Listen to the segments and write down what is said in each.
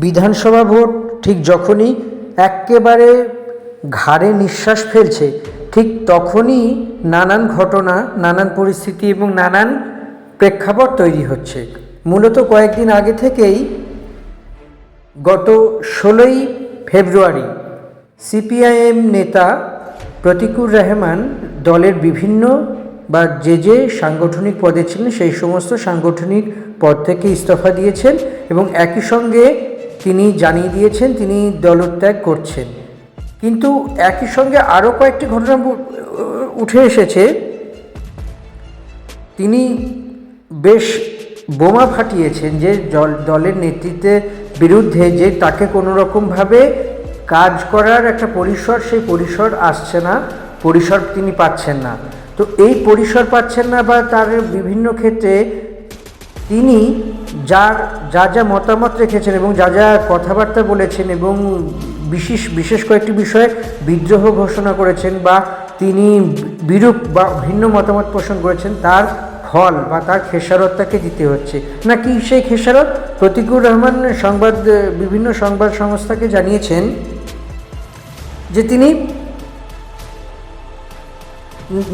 বিধানসভা ভোট ঠিক যখনই একেবারে ঘাড়ে নিঃশ্বাস ফেলছে, ঠিক তখনই নানান ঘটনা, নানান পরিস্থিতি এবং নানান প্রেক্ষাপট তৈরি হচ্ছে। মূলত কয়েকদিন আগে থেকেই গত 16ই ফেব্রুয়ারি সিপিআইএম নেতা প্রতিকুর রহমান দলের বিভিন্ন বা যে সাংগঠনিক পদে ছিলেন সেই সমস্ত সাংগঠনিক পদ থেকে ইস্তফা দিয়েছেন এবং একই সঙ্গে তিনি জানিয়ে দিয়েছেন তিনি দলত্যাগ করছেন। কিন্তু একই সঙ্গে আরও কয়েকটি ঘটনা উঠে এসেছে। তিনি বেশ বোমা ফাটিয়েছেন যে দলের নেতৃত্বের বিরুদ্ধে, যে তাকে কোনো রকমভাবে কাজ করার একটা পরিসর, সেই পরিসর আসছে না, পরিসর তিনি পাচ্ছেন না। তো এই পরিসর পাচ্ছেন না বা তার বিভিন্ন ক্ষেত্রে তিনি যা মতামত রেখেছেন এবং যা কথাবার্তা বলেছেন এবং বিশেষ কয়েকটি বিষয়ে বিদ্রোহ ঘোষণা করেছেন বা তিনি বিরূপ বা ভিন্ন মতামত পোষণ করেছেন, তার ফল বা তার খেসারত তাকে দিতে হচ্ছে। নাকি সেই খেসারত প্রতিকুর রহমান বিভিন্ন সংবাদ সংস্থাকে জানিয়েছেন যে তিনি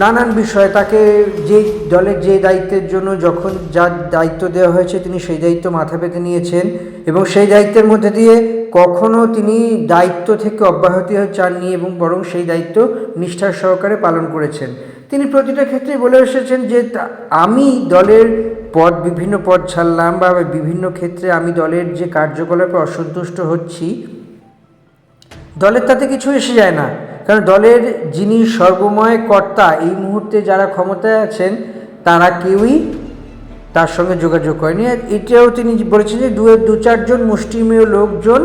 নানান বিষয়ে তাকে যে দলের যে দায়িত্বের জন্য যখন যা দায়িত্ব দেওয়া হয়েছে তিনি সেই দায়িত্ব মাথা পেতে নিয়েছেন এবং সেই দায়িত্বের মধ্যে দিয়ে কখনও তিনি দায়িত্ব থেকে অব্যাহতি চাননি এবং বরং সেই দায়িত্ব নিষ্ঠার সহকারে পালন করেছেন। তিনি প্রতিটা ক্ষেত্রে বলে এসেছেন যে আমি দলের বিভিন্ন পদ ছাড়লাম বা বিভিন্ন ক্ষেত্রে আমি দলের যে কার্যকলাপে অসন্তুষ্ট হচ্ছি, দলের তাতে কিছু এসে যায় না, কারণ দলের যিনি সর্বময় কর্তা, এই মুহূর্তে যারা ক্ষমতায় আছেন তারা কেউই তার সঙ্গে যোগাযোগ করেনি। এটাও তিনি বলেছেন যে দু চারজন মুষ্টিমেয় লোকজন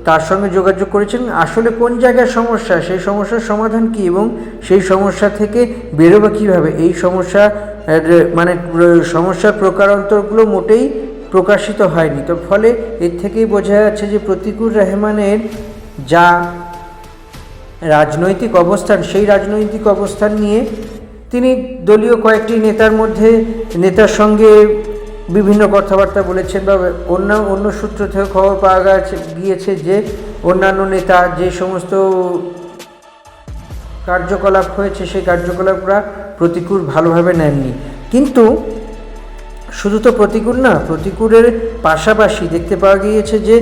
তার সঙ্গে যোগাযোগ করেছেন। আসলে কোন জায়গায় সমস্যা, সেই সমস্যার সমাধান কী এবং সেই সমস্যা থেকে বেরোবে কীভাবে, এই সমস্যার প্রকারান্তরগুলো মোটেই প্রকাশিত হয়নি। তো ফলে এর থেকেই বোঝা যাচ্ছে যে প্রতিকুর রহমানের যা রাজনৈতিক অবস্থান, সেই রাজনৈতিক অবস্থান নিয়ে তিনি দলীয় কয়েকটি নেতার সঙ্গে বিভিন্ন কথাবার্তা বলেছেন বা অন্য সূত্র থেকে খবর পাওয়া গিয়েছে যে অন্যান্য নেতা যে সমস্ত কার্যকলাপ হয়েছে সেই কার্যকলাপরা প্রতিকুর ভালোভাবে নেননি। কিন্তু শুধু তো প্রতিকুর না, প্রতিকুরের পাশাপাশি দেখতে পাওয়া গিয়েছে যে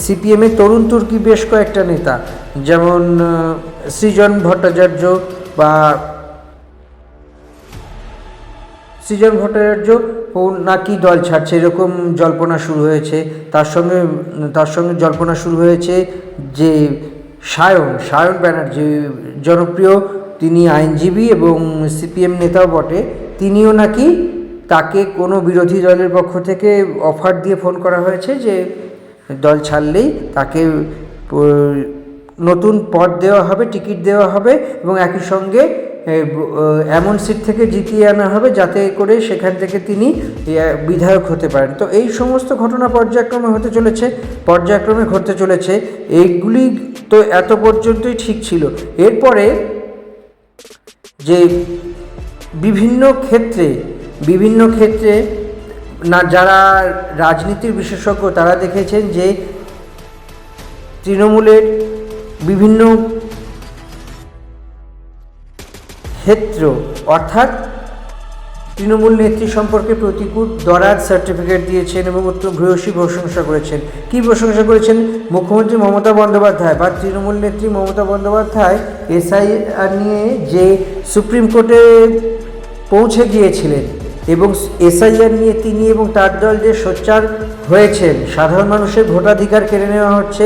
সিপিএমের তরুণ তুর্কি বেশ কয়েকটা নেতা, যেমন সৃজন ভট্টাচার্য ও নাকি দল ছাড়ছে এরকম জল্পনা শুরু হয়েছে। তার সঙ্গে জল্পনা শুরু হয়েছে যে সায়ন ব্যানার্জি, জনপ্রিয় তিনি আইনজীবী এবং সিপিএম নেতাও বটে, তিনিও নাকি তাকে কোনো বিরোধী দলের পক্ষ থেকে অফার দিয়ে ফোন করা হয়েছে যে দল ছাড়লেই তাকে নতুন পদ দেওয়া হবে, টিকিট দেওয়া হবে এবং একই সঙ্গে এমন সিট থেকে জিতিয়ে আনা হবে যাতে করে সেখান থেকে তিনি বিধায়ক হতে পারেন। তো এই সমস্ত ঘটনা পর্যায়ক্রমে ঘটতে চলেছে। এইগুলি তো এত পর্যন্তই ঠিক ছিল। এরপরে যে বিভিন্ন ক্ষেত্রে না যারা রাজনীতির বিশেষজ্ঞ তারা দেখেছেন যে তৃণমূলের বিভিন্ন ক্ষেত্র, অর্থাৎ তৃণমূল নেত্রী সম্পর্কে প্রতিকূল দরাজ সার্টিফিকেট দিয়েছেন এবং ভূয়সী প্রশংসা করেছেন। কী প্রশংসা করেছেন? মুখ্যমন্ত্রী মমতা বন্দ্যোপাধ্যায় বা তৃণমূল নেত্রী মমতা বন্দ্যোপাধ্যায় এসআইআর নিয়ে যে সুপ্রিম কোর্টে পৌঁছে গিয়েছিলেন এবং এসআইআর নিয়ে তিনি এবং তার দল যে সোচ্চার হয়েছেন, সাধারণ মানুষের ভোটাধিকার কেড়ে নেওয়া হচ্ছে,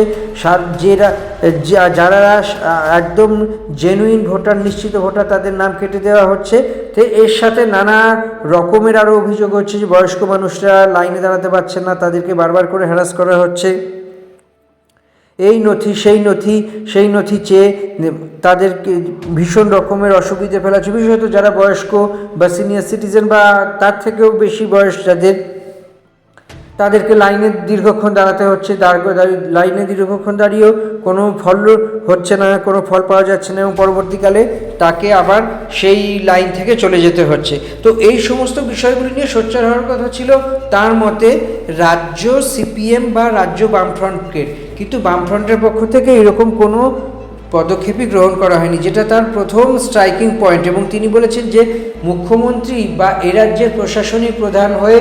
যারা একদম জেনুইন ভোটার, নিশ্চিত ভোটার, তাদের নাম কেটে দেওয়া হচ্ছে। তো এর সাথে নানা রকমের আরও অভিযোগ হচ্ছে যে বয়স্ক মানুষরা লাইনে দাঁড়াতে পারছেন না, তাদেরকে বারবার করে হ্যারাস করা হচ্ছে, এই নথি সেই নথি চেয়ে তাদেরকে ভীষণ রকমের অসুবিধে ফেলা হচ্ছে, বিশেষত যারা বয়স্ক বা সিনিয়র সিটিজেন বা তার থেকেও বেশি বয়স যাদের, তাদেরকে লাইনে দীর্ঘক্ষণ দাঁড়াতে হচ্ছে, লাইনে দীর্ঘক্ষণ দাঁড়িয়েও কোনো ফল হচ্ছে না, কোনো ফল পাওয়া যাচ্ছে না, এবং পরবর্তীকালে তাকে আবার সেই লাইন থেকে চলে যেতে হচ্ছে। তো এই সমস্ত বিষয়গুলি নিয়ে সোচ্চার হওয়ার কথা ছিল তার মতে রাজ্য সিপিএম বা রাজ্য বামফ্রন্টের, কিন্তু বামফ্রন্টের পক্ষ থেকে এরকম কোনো পদক্ষেপই গ্রহণ করা হয়নি, যেটা তার প্রথম স্ট্রাইকিং পয়েন্ট। এবং তিনি বলেছেন যে মুখ্যমন্ত্রী বা এ রাজ্যের প্রশাসনিক প্রধান হয়ে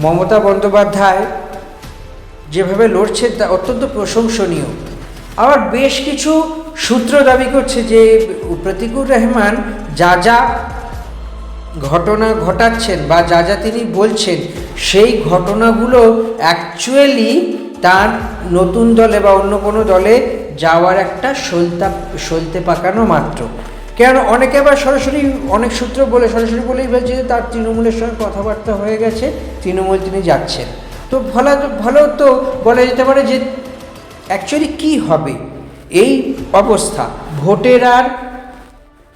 মমতা বন্দ্যোপাধ্যায় যেভাবে লড়ছে তা অত্যন্ত প্রশংসনীয়। আবার বেশ কিছু সূত্র দাবি করছে যে প্রতীকুর রহমান যা যা ঘটনা ঘটাচ্ছেন বা যা যা তিনি বলছেন সেই ঘটনাগুলো অ্যাকচুয়ালি তার নতুন দলে বা অন্য কোনো দলে যাওয়ার একটা সলতে পাকানো মাত্র। কেন অনেকে আবার সরাসরি, অনেক সূত্র বলে সরাসরি বলেই বলছে যে তার তৃণমূলের সঙ্গে কথাবার্তা হয়ে গেছে, তৃণমূল তিনি যাচ্ছেন। তো ভালো তো বলা যেতে পারে যে অ্যাকচুয়ালি কী হবে এই অবস্থা। ভোটের আর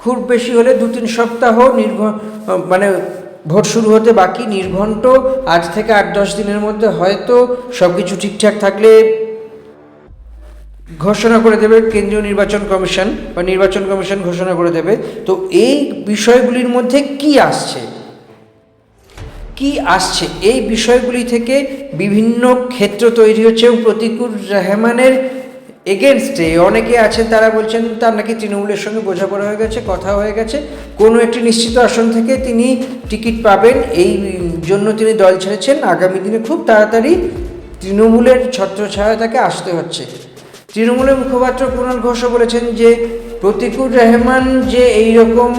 খুব বেশি হলে 2-3 সপ্তাহ মানে ভোট শুরু হতে বাকি, নির্ঘণ্ট আজ থেকে 8-10 দিনের মধ্যে হয়তো সব কিছু ঠিকঠাক থাকলে ঘোষণা করে দেবে কেন্দ্রীয় নির্বাচন কমিশন বা নির্বাচন কমিশন ঘোষণা করে দেবে। তো এই বিষয়গুলির মধ্যে কি আসছে এই বিষয়গুলি থেকে বিভিন্ন ক্ষেত্র তৈরি হচ্ছে, এবং প্রতীকুর রহমানের এগেনস্টে অনেকে আছেন তারা বলছেন তার নাকি তৃণমূলের সঙ্গে বোঝাপড়া হয়ে গেছে, কথা হয়ে গেছে, কোনো একটি নিশ্চিত আসন থেকে তিনি টিকিট পাবেন, এই জন্য তিনি দল ছেড়েছেন। আগামী দিনে খুব তাড়াতাড়ি তৃণমূলের ছত্রছায়া তাকে আসতে হচ্ছে। তৃণমূলের মুখপাত্র কুণাল ঘোষও বলেছেন যে প্রতীকুর রহমান যে এইরকম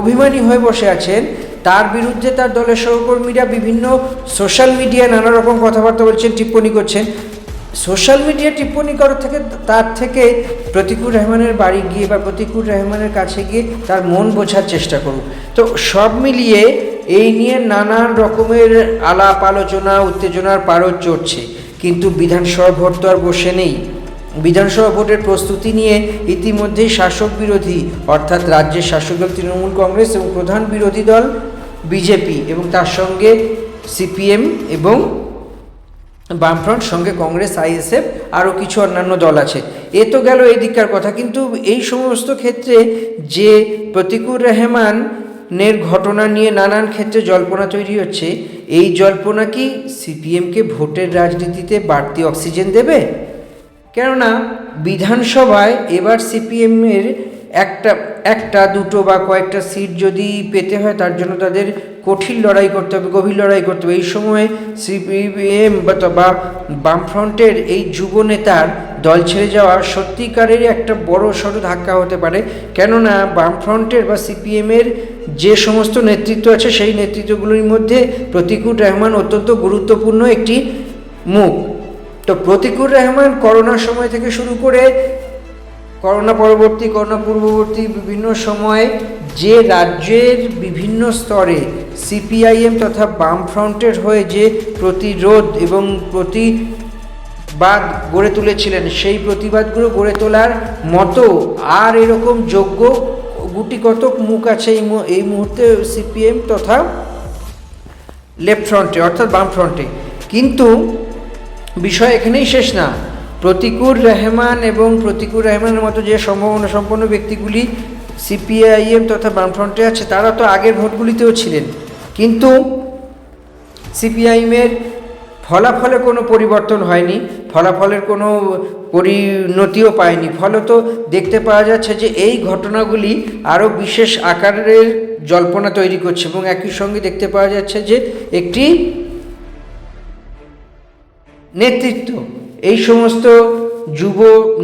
অভিমানী হয়ে বসে আছেন, তার বিরুদ্ধে তার দলের সহকর্মীরা বিভিন্ন সোশ্যাল মিডিয়ায় নানা রকম কথাবার্তা বলছেন, টিপ্পণী করছেন। সোশ্যাল মিডিয়া টিপ্পণী করার থেকে তার থেকে প্রতীকুর রহমানের বাড়ি গিয়ে বা প্রতীকুর রহমানের কাছে গিয়ে তার মন বোঝার চেষ্টা করুক। তো সব মিলিয়ে এই নিয়ে নানান রকমের আলাপ আলোচনা, উত্তেজনার পারদ চড়ছে। কিন্তু বিধানসভা ভোট তো আর বসে নেই। বিধানসভা ভোটের প্রস্তুতি নিয়ে ইতিমধ্যেই শাসক বিরোধী অর্থাৎ রাজ্যের শাসক দল তৃণমূল কংগ্রেস এবং প্রধান বিরোধী দল বিজেপি এবং তার সঙ্গে সিপিএম এবং বামফ্রন্ট, সঙ্গে কংগ্রেস, আইএসএফ, আরও কিছু অন্যান্য দল আছে। এ তো গেল এই দিককার কথা। কিন্তু এই সমস্ত ক্ষেত্রে যে প্রতীকুর রহমানের ঘটনা নিয়ে নানান ক্ষেত্রে জল্পনা তৈরি হচ্ছে, এই জল্পনা কি সিপিএমকে ভোটের রাজনীতিতে বাড়তি অক্সিজেন দেবে? কেননা বিধানসভায় এবার সিপিএমের একটা দুটো বা কয়েকটা সিট যদি পেতে হয় তার জন্য তাদের কঠিন লড়াই করতে হবে, গভীর লড়াই করতে হবে। এই সময় সিপিএম বা বামফ্রন্টের এই যুব নেতার দল ছেড়ে যাওয়া সত্যিকারেরই একটা বড় সড়ো ধাক্কা হতে পারে। কেননা বামফ্রন্টের বা সিপিএমের যে সমস্ত নেতৃত্ব আছে সেই নেতৃত্বগুলির মধ্যে প্রতীকুর রহমান অত্যন্ত গুরুত্বপূর্ণ একটি মুখ। তো প্রতীকুর রহমান করোনার সময় থেকে শুরু করে করোনা পরবর্তী, করোনা পূর্ববর্তী বিভিন্ন সময়ে যে রাজ্যের বিভিন্ন স্তরে সিপিআইএম তথা বামফ্রন্টের হয়ে যে প্রতিরোধ এবং প্রতিবাদ গড়ে তুলেছিলেন, সেই প্রতিবাদগুলো গড়ে তোলার মতো আর এরকম যোগ্য গুটি কতক মুখ আছে এই মুহূর্তে সিপিএম তথা লেফট ফ্রন্টে অর্থাৎ বামফ্রন্টে। কিন্তু বিষয় এখানেই শেষ না। প্রতীকুর রহমান এবং প্রতীকুর রহমানের মতো যে সম্ভাবনা সম্পন্ন ব্যক্তিগুলি সিপিআইএম তথা বামফ্রন্টে আছে তারা তো আগের ভোটগুলিতেও ছিলেন, কিন্তু সিপিআইএমের ফলাফলে কোনো পরিবর্তন হয়নি, ফলাফলের কোনো পরিণতিও পায়নি। ফলত দেখতে পাওয়া যাচ্ছে যে এই ঘটনাগুলি আরও বিশেষ আকারের জল্পনা তৈরি করছে এবং একই সঙ্গে দেখতে পাওয়া যাচ্ছে যে একটি নেতৃত্ব এই সমস্ত যুব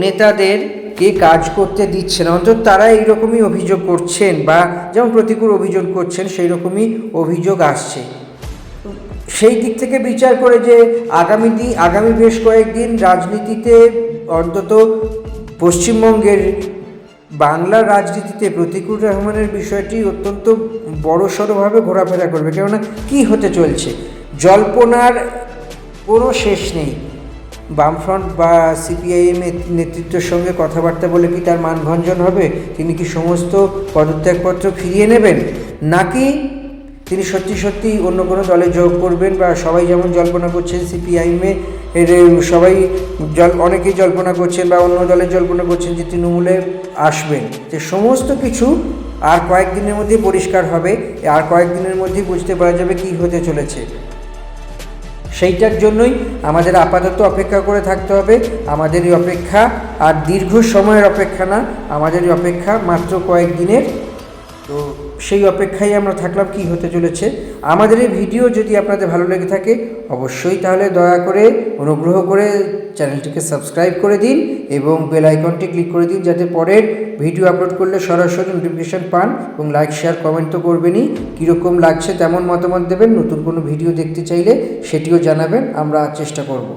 নেতাদেরকে কাজ করতে দিচ্ছে না। অন্তত তারা এইরকমই অভিযোগ করছেন, বা যেমন প্রতিকূল অভিযোগ করছেন সেই রকমই অভিযোগ আসছে। সেই দিক থেকে বিচার করে যে আগামী বেশ কয়েকদিন রাজনীতিতে, অন্তত পশ্চিমবঙ্গের বাংলার রাজনীতিতে প্রতীকুর রহমানের বিষয়টি অত্যন্ত বড়সড়ভাবে ঘোরাফেরা করবে। কেননা কী হতে চলছে, জল্পনার কোনো শেষ নেই। বামফ্রন্ট বা সিপিআইএম নেতৃত্বের সঙ্গে কথাবার্তা বলে কি তার মানভঞ্জন হবে? তিনি কি সমস্ত পদত্যাগপত্র ফিরিয়ে নেবেন, নাকি তিনি সত্যি সত্যি অন্য কোনো দলে যোগ করবেন, বা সবাই যেমন জল্পনা করছেন সিপিআইএমে এর সবাই অনেকেই জল্পনা করছেন বা অন্য দলে জল্পনা করছেন যে তৃণমূলে আসবেন। যে সমস্ত কিছু আর কয়েকদিনের মধ্যে পরিষ্কার হবে, আর কয়েকদিনের মধ্যেই বুঝতে পারা যাবে কী হতে চলেছে। সেইটার জন্যই আমাদের আপাতত অপেক্ষা করে থাকতে হবে। আমাদের এই অপেক্ষা আর দীর্ঘ সময়ের অপেক্ষা না, আমাদের এই অপেক্ষা মাত্র কয়েকদিনের। তো সেই অপেক্ষায় আমরা থাকলাম কী হতে চলেছে। আমাদের এই ভিডিও যদি আপনাদের ভালো লেগে থাকে অবশ্যই তাহলে দয়া করে অনুগ্রহ করে চ্যানেলটিকে সাবস্ক্রাইব করে দিন এবং বেল আইকনটি ক্লিক করে দিন, যাতে পরের ভিডিও আপলোড করলে সরাসরি নোটিফিকেশান পান। এবং লাইক শেয়ার কমেন্ট তো করবেনই, কীরকম লাগছে তেমন মতামত দেবেন। নতুন কোনো ভিডিও দেখতে চাইলে সেটিও জানাবেন, আমরা চেষ্টা করব।